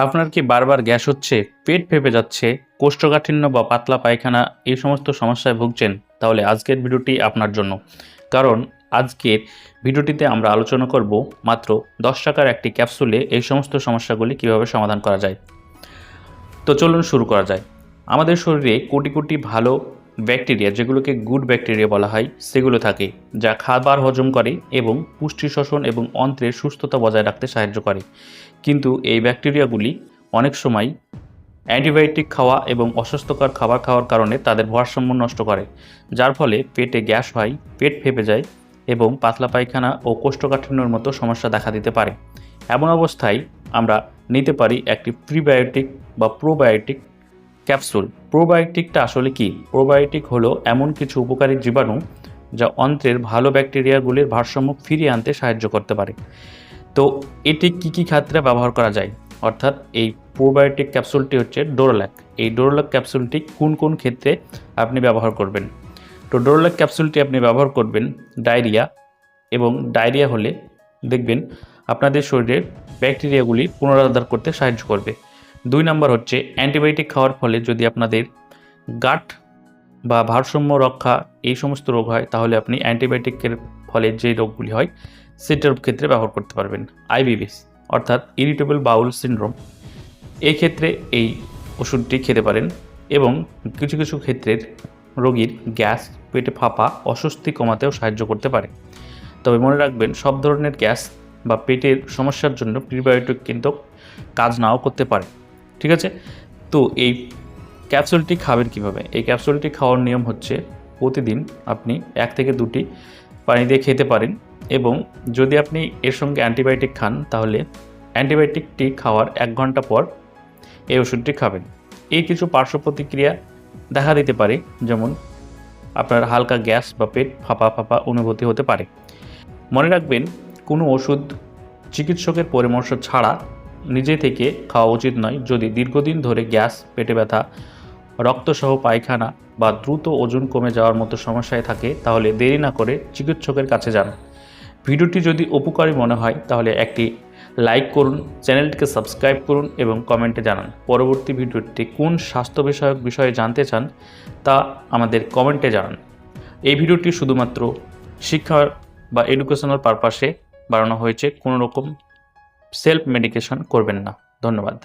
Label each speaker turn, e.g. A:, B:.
A: আপনার কি বারবার গ্যাস হচ্ছে, পেট ফেঁপে যাচ্ছে, কোষ্ঠকাঠিন্য বা পাতলা পায়খানা এই সমস্ত সমস্যায় ভুগছেন? তাহলে আজকের ভিডিওটি আপনার জন্য। কারণ আজকের ভিডিওটিতে আমরা আলোচনা করব মাত্র 10 টাকার একটি ক্যাপসুলে এই সমস্ত সমস্যাগুলি কিভাবে সমাধান করা যায়। তো চলুন শুরু করা যায়। আমাদের শরীরে কোটি কোটি ভালো ব্যাকটেরিয়া, যেগুলোকে গুড ব্যাকটেরিয়া বলা হয়, সেগুলো থাকে, যা খাবার হজম করে এবং পুষ্টি শোষণ এবং অন্ত্রের সুস্থতা বজায় রাখতে সাহায্য করে। কিন্তু এই ব্যাকটেরিয়াগুলি অনেক সময় অ্যান্টিবায়োটিক খাওয়া এবং অস্বাস্থ্যকর খাবার খাওয়ার কারণে তাদের ভারসাম্য নষ্ট করে, যার ফলে পেটে গ্যাস হয়, পেট ফেঁপে যায় এবং পাতলা পায়খানা ও কোষ্ঠকাঠিন্যের মতো সমস্যা দেখা দিতে পারে। এমন অবস্থায় আমরা নিতে পারি একটি প্রিবায়োটিক বা প্রোবায়োটিক ক্যাপসুল। প্রোবায়োটিকটা আসলে কি? প্রোবায়োটিক হলো এমন কিছু উপকারী জীবাণু যা অন্ত্রের ভালো ব্যাকটেরিয়াগুলির ভারসাম্য ফিরিয়ে আনতে সাহায্য করতে পারে। তো এটি কী ক্ষেত্রে ব্যবহার করা যায়? অর্থাৎ এই প্রোবায়োটিক ক্যাপসুলটি হচ্ছে ডোরোল্যাক। এই ডোরোল্যাক ক্যাপসুলটি কোন ক্ষেত্রে আপনি ব্যবহার করবেন? তো ডোরোল্যাক ক্যাপসুলটি আপনি ব্যবহার করবেন ডায়রিয়া, এবং ডায়রিয়া হলে দেখবেন আপনাদের শরীরের ব্যাকটেরিয়াগুলি পুনরুদ্ধার করতে সাহায্য করবে। 2 নম্বর হচ্ছে অ্যান্টিবায়োটিক খাওয়ার ফলে যদি আপনাদের গাট বা ভারসাম্য রক্ষা এই সমস্ত রোগ হয়, তাহলে আপনি অ্যান্টিবায়োটিকের ফলে যে রোগগুলি হয় সেটার ক্ষেত্রে ব্যবহার করতে পারবেন। আইবিএস অর্থাৎ ইরিটেবল বাউল সিনড্রোম, এই ক্ষেত্রে এই ওষুধটি খেতে পারেন। এবং কিছু কিছু ক্ষেত্রের রোগীর গ্যাস, পেটে ফাঁপা, অস্বস্তি কমাতেও সাহায্য করতে পারে। তবে মনে রাখবেন, সব ধরনের গ্যাস বা পেটের সমস্যার জন্য প্রিবায়োটিক কিন্তু কাজ নাও করতে পারে। ঠিক আছে? তো এই ক্যাপসুলটি খাবেন কিভাবে? এই ক্যাপসুলটি খাওয়ার নিয়ম হচ্ছে, প্রতিদিন আপনি 1 থেকে 2টি পানি দিয়ে খেতে পারেন, এবং যদি আপনি এর সঙ্গে অ্যান্টিবায়োটিক খান, তাহলে অ্যান্টিবায়োটিকটি খাওয়ার 1 ঘন্টা পর এই ওষুধটি খাবেন। এই কিছু পার্শ্ব প্রতিক্রিয়া দেখা দিতে পারে, যেমন আপনার হালকা গ্যাস বা পেট ফাঁপা অনুভূতি হতে পারে। মনে রাখবেন, কোনো ওষুধ চিকিৎসকের পরামর্শ ছাড়া নিজে থেকে খাওয়া উচিত নয়। যদি দীর্ঘদিন ধরে গ্যাস, পেটে ব্যথা, রক্তসহ পায়খানা বা দ্রুত ওজন কমে যাওয়ার মতো সমস্যায় থাকে, তাহলে দেরি না করে চিকিৎসকের কাছে যান। ভিডিওটি যদি উপকারী মনে হয় তাহলে একটি লাইক করুন, চ্যানেলটিকে সাবস্ক্রাইব করুন এবং কমেন্টে জানান পরবর্তী ভিডিওটি কোন স্বাস্থ্য বিষয়ক বিষয়ে জানতে চান, তা আমাদের কমেন্টে জানান। এই ভিডিওটি শুধুমাত্র শিক্ষার বা এডুকেশনাল পারপাসে বানানো হয়েছে, কোনো রকম সেলফ মেডিকেশন করবেন না। ধন্যবাদ।